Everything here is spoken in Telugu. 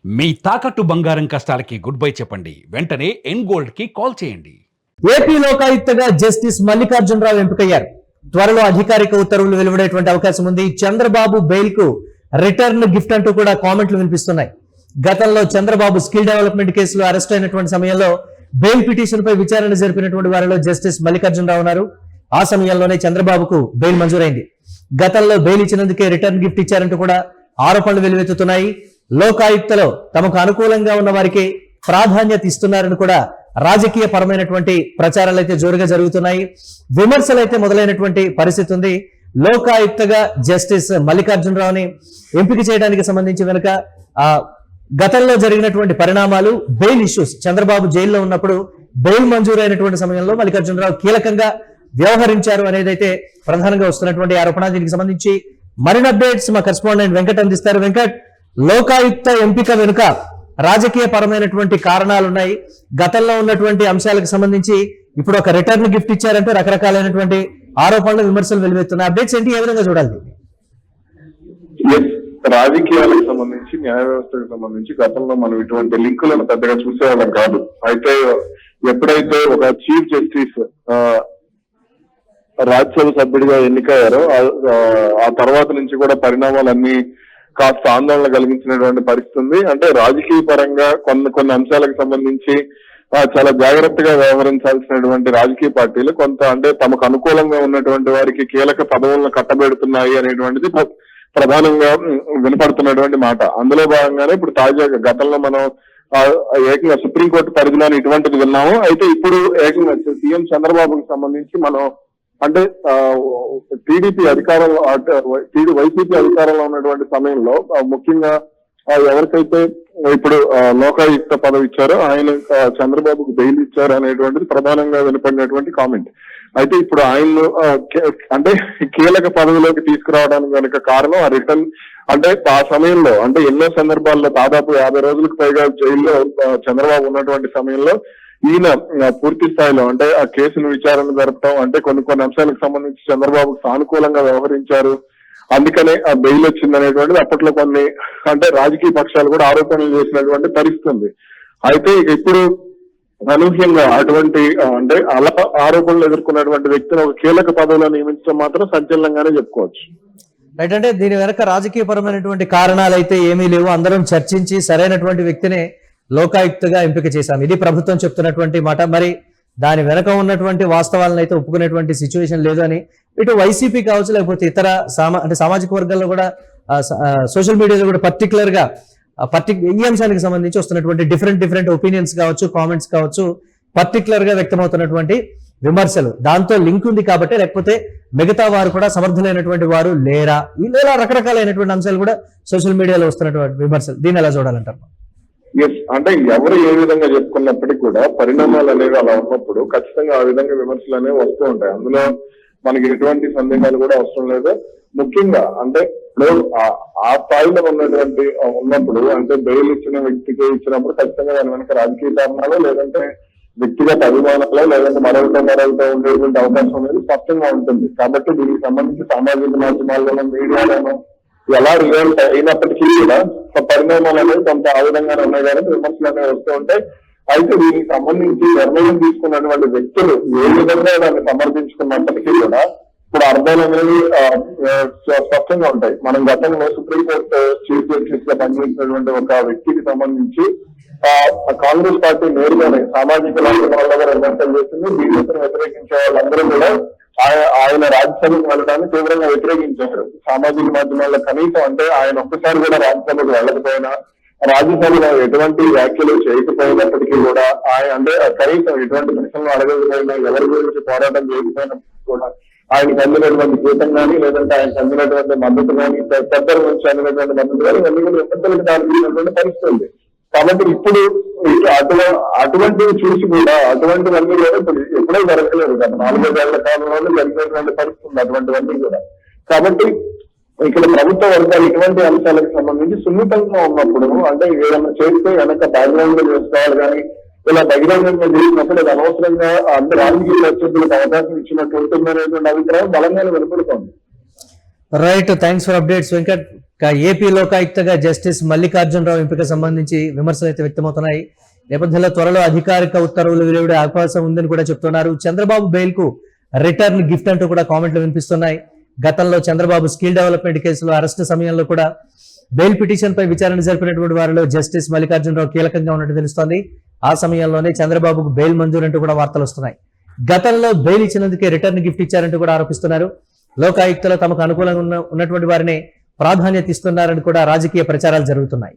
మీ తాకట్టు బంగారం కష్టాలకి గుడ్ బై చెప్పండి. వెంటనే ఎన్ గోల్డ్ కి కాల్ చేయండి. ఏపీ లోకాయుక్తగా జస్టిస్ మల్లికార్జునరావు ఎంపికయ్యారు. త్వరలో అధికారిక ఉత్తర్వులు వెలువడేటువంటి అవకాశం ఉంది. చంద్రబాబు బెయిల్ కు రిటర్న్ గిఫ్ట్ అంటూ కూడా కామెంట్లు వినిపిస్తున్నాయి. గతంలో చంద్రబాబు స్కిల్ డెవలప్మెంట్ కేసులో అరెస్ట్ అయినటువంటి సమయంలో బెయిల్ పిటిషన్ పై విచారణ జరిపినటువంటి వారిలో జస్టిస్ మల్లికార్జునరావు ఉన్నారు. ఆ సమయంలోనే చంద్రబాబుకు బెయిల్ మంజూరైంది. గతంలో బెయిల్ ఇచ్చినందుకే రిటర్న్ గిఫ్ట్ ఇచ్చారంటూ కూడా ఆరోపణలు వెలువెత్తుతున్నాయి. లోకాయుక్తలో తమకు అనుకూలంగా ఉన్న వారికి ప్రాధాన్యత ఇస్తున్నారని కూడా రాజకీయ పరమైనటువంటి ప్రచారాలు అయితే జోరుగా జరుగుతున్నాయి. విమర్శలు అయితే మొదలైనటువంటి పరిస్థితి ఉంది. లోకాయుక్తగా జస్టిస్ మల్లికార్జునరావుని ఎంపిక చేయడానికి సంబంధించి వెనుక గతంలో జరిగినటువంటి పరిణామాలు, బెయిల్ ఇష్యూస్, చంద్రబాబు జైల్లో ఉన్నప్పుడు బెయిల్ మంజూరైనటువంటి సమయంలో మల్లికార్జునరావు కీలకంగా వ్యవహరించారు అనేది అయితే ప్రధానంగా వస్తున్నటువంటి ఆరోపణ. దీనికి సంబంధించి మరిన్ని అప్డేట్స్ మా కరెస్పాండెంట్ వెంకట్ అందిస్తారు. వెంకట్, లోకాయుక్త ఎంపిక వెనుక రాజకీయ పరమైనటువంటి కారణాలు ఉన్నాయి. గతంలో ఉన్నటువంటి అంశాలకు సంబంధించి ఇప్పుడు ఒక రిటర్న్ గిఫ్ట్ ఇచ్చారంటే రకరకాలైనటువంటి ఆరోపణలు, విమర్శలు వెలువెత్తున్నాయి. అప్డేట్స్ ఏంటి, ఏ విధంగా చూడాలి? రాజకీయాలకు సంబంధించి, న్యాయ వ్యవస్థకు సంబంధించి గతంలో మనం ఇటువంటి లింకులను పెద్దగా చూసేవాళ్ళం కాదు. అయితే ఎప్పుడైతే ఒక చీఫ్ జస్టిస్ రాజ్యసభ సభ్యుడిగా ఎన్నికయ్యారో ఆ తర్వాత నుంచి కూడా పరిణామాలన్నీ కాస్త ఆందోళన కలిగించినటువంటి పరిస్థితి ఉంది. అంటే రాజకీయ పరంగా కొన్ని అంశాలకు సంబంధించి చాలా జాగ్రత్తగా వ్యవహరించాల్సినటువంటి రాజకీయ పార్టీలు కొంత అంటే తమకు అనుకూలంగా ఉన్నటువంటి వారికి కీలక పదవులను కట్టబెడుతున్నాయి అనేటువంటిది ప్రధానంగా వినపడుతున్నటువంటి మాట. అందులో భాగంగానే ఇప్పుడు తాజాగా గతంలో మనం ఏకంగా సుప్రీంకోర్టు పరిధిలోని ఇటువంటిది విన్నాము. అయితే ఇప్పుడు ఏకంగా సీఎం చంద్రబాబుకి సంబంధించి మనం అంటే టీడీపీ అధికారంలో వైసీపీ అధికారంలో ఉన్నటువంటి సమయంలో ముఖ్యంగా ఎవరికైతే ఇప్పుడు లోకాయుక్త పదవి ఇచ్చారో ఆయన చంద్రబాబుకు బెయిల్ ఇచ్చారు అనేటువంటిది ప్రధానంగా వినపడినటువంటి కామెంట్. అయితే ఇప్పుడు ఆయన్ను అంటే కీలక పదవిలోకి తీసుకురావడానికి కనుక కారణం ఆ రిటర్న్ అంటే ఆ సమయంలో అంటే ఎన్నో సందర్భాల్లో దాదాపు 50 రోజులకు పైగా జైల్లో చంద్రబాబు ఉన్నటువంటి సమయంలో ఈయన పూర్తి స్థాయిలో అంటే ఆ కేసును విచారణ జరపడం అంటే కొన్ని అంశాలకు సంబంధించి చంద్రబాబుకు సానుకూలంగా వ్యవహరించారు, అందుకనే ఆ బెయిల్ వచ్చింది అనేటువంటిది అప్పట్లో కొన్ని అంటే రాజకీయ పక్షాలు కూడా ఆరోపణలు చేసినటువంటి పరిస్థితి ఉంది. అయితే ఇప్పుడు అనూహ్యంగా అటువంటి అంటే అలా ఆరోపణలు ఎదుర్కొన్నటువంటి వ్యక్తిని ఒక కీలక పదవిలో నియమించడం మాత్రం సంచలనంగానే చెప్పుకోవచ్చు. రైట్, అంటే దీని వెనక రాజకీయ పరమైనటువంటి కారణాలు అయితే ఏమీ లేవు. అందరం చర్చించి సరైనటువంటి వ్యక్తినే లోకాయుక్తగా ఎంపిక చేశాం, ఇది ప్రభుత్వం చెప్తున్నటువంటి మాట. మరి దాని వెనక ఉన్నటువంటి వాస్తవాలను అయితే ఒప్పుకునేటువంటి సిచ్యువేషన్ లేదు అని ఇటు వైసీపీ కావచ్చు, లేకపోతే ఇతర సామాజిక వర్గాల్లో కూడా సోషల్ మీడియాలో కూడా పర్టికులర్ గా ఈ అంశానికి సంబంధించి వస్తున్నటువంటి డిఫరెంట్ ఒపీనియన్స్ కావచ్చు, కామెంట్స్ కావచ్చు, పర్టికులర్ గా వ్యక్తమవుతున్నటువంటి విమర్శలు దాంతో లింక్ ఉంది కాబట్టి, లేకపోతే మిగతా వారు కూడా సమర్థులైనటువంటి వారు లేరా, ఇలా రకరకాలైనటువంటి అంశాలు కూడా సోషల్ మీడియాలో వస్తున్నటువంటి విమర్శలు, దీన్ని ఎలా చూడాలంటారు? అంటే ఎవరు ఏ విధంగా చెప్పుకున్నప్పటికీ కూడా పరిణామాలు అనేవి అలా ఉన్నప్పుడు ఖచ్చితంగా ఆ విధంగా విమర్శలు అనేవి వస్తూ ఉంటాయి. అందులో మనకి ఎటువంటి సందేహాలు కూడా అవసరం లేదు. ముఖ్యంగా అంటే ఇప్పుడు ఆ స్థాయిలో ఉన్నప్పుడు అంటే బెయిల్ ఇచ్చిన వ్యక్తికి ఇచ్చినప్పుడు ఖచ్చితంగా దాని వెనక రాజకీయ కారణాలు, లేదంటే వ్యక్తిగత అభిమానాలు, లేదంటే మరొకటి ఉండేటువంటి అవకాశం అనేది స్పష్టంగా ఉంటుంది. కాబట్టి దీనికి సంబంధించి సామాజిక మాధ్యమాల్లోనూ, మీడియాలోనూ ఎలా రిజల్ట్ అయినప్పటికీ కూడా పరిణామాలు అనేవి కొంత ఆ విధంగానే ఉన్నాయి కానీ విమర్శలు అనేవి వస్తూ ఉంటాయి. అయితే దీనికి సంబంధించి నిర్ణయం తీసుకున్నటువంటి వ్యక్తులు ఏ విధంగా దాన్ని సమర్థించుకున్నప్పటికీ కూడా ఇప్పుడు అర్థాలు అనేవి స్పష్టంగా ఉంటాయి. మనం గతంలో సుప్రీంకోర్టు చీఫ్ జస్టిస్ గా పనిచేసినటువంటి ఒక వ్యక్తికి సంబంధించి కాంగ్రెస్ పార్టీ నేరుగానే సామాజిక మాధ్యమాల్లో కూడా విమర్శలు చేసింది. బీజేపీని వ్యతిరేకించే వాళ్ళందరూ కూడా ఆయన రాజ్యసభకు వెళ్ళడాన్ని తీవ్రంగా వ్యతిరేకించారు. సామాజిక మాధ్యమాల్లో కనీసం అంటే ఆయన ఒక్కసారి కూడా రాజ్యసభకు వెళ్ళకపోయినా, రాజ్యసభలో ఎటువంటి వ్యాఖ్యలు చేయకపోయినప్పటికీ కూడా అంటే కనీసం ఎటువంటి ప్రశ్నలు అడగకపోయినా, ఎవరి గురించి పోరాటం చేయకపోయినప్పటికీ కూడా ఆయనకు అందినటువంటి జీతం కానీ, లేదంటే ఆయనకు అందినటువంటి మద్దతు కానీ, పెద్దల నుంచి అందినటువంటి మద్దతు కానీ ఇవన్నీ కూడా విమర్శలకు దారితీసినటువంటి పరిస్థితి ఉంది. కాబట్టి ఇప్పుడు అటువంటివి చూసి కూడా అటువంటివన్నీ కూడా ఇప్పుడు ఎప్పుడూ జరగలేదు కదా, 4-5 ఏళ్ల కాలంలోనే జరిగినటువంటి పరిస్థితి ఉంది అటువంటివన్నీ కూడా. కాబట్టి ఇక్కడ ప్రభుత్వ వర్గాలు ఇటువంటి అంశాలకు సంబంధించి సున్నితంగా ఉన్నప్పుడు అంటే ఏదైనా చేస్తే వెనక బ్యాక్గ్రౌండ్ చేసుకోవాలి కానీ ఇలా బహిరంగంగా చేసినప్పుడు ఇది అనవసరంగా అందరు రాజకీయ ప్రత్యర్థులకు అవకాశం ఇచ్చినట్టు ఉంటుందనేటువంటి అభిప్రాయం బలంగానే వినపడుతోంది. Right, thanks for updates Venkat. AP లోకాయుక్తగా జస్టిస్ మల్లికార్జునరావు ఎంపిక సంబంధించి విమర్శలు అయితే వ్యక్తమవుతున్నాయి. నేపథ్యంలో త్వరలో అధికారిక ఉత్తర్వులు వెలువడే అవకాశం ఉందని కూడా చెప్తున్నారు. చంద్రబాబు బెయిల్ కు రిటర్న్ గిఫ్ట్ అంటూ కూడా కామెంట్లు వినిపిస్తున్నాయి. గతంలో చంద్రబాబు స్కిల్ డెవలప్మెంట్ కేసులో అరెస్టు సమయంలో కూడా బెయిల్ పిటిషన్ పై విచారణ జరిపినటువంటి వారిలో జస్టిస్ మల్లికార్జునరావు కీలకంగా ఉన్నట్టు తెలుస్తోంది. ఆ సమయంలోనే చంద్రబాబుకు బెయిల్ మంజూరంటూ కూడా వార్తలు వస్తున్నాయి. గతంలో బెయిల్ ఇచ్చినందుకే రిటర్న్ గిఫ్ట్ ఇచ్చారంటూ కూడా ఆరోపిస్తున్నారు. లోకాయుక్తలో తమకు అనుకూలంగా ఉన్నటువంటి వారిని ప్రాధాన్యత ఇస్తున్నారని కూడా రాజకీయ ప్రచారాలు జరుగుతున్నాయి.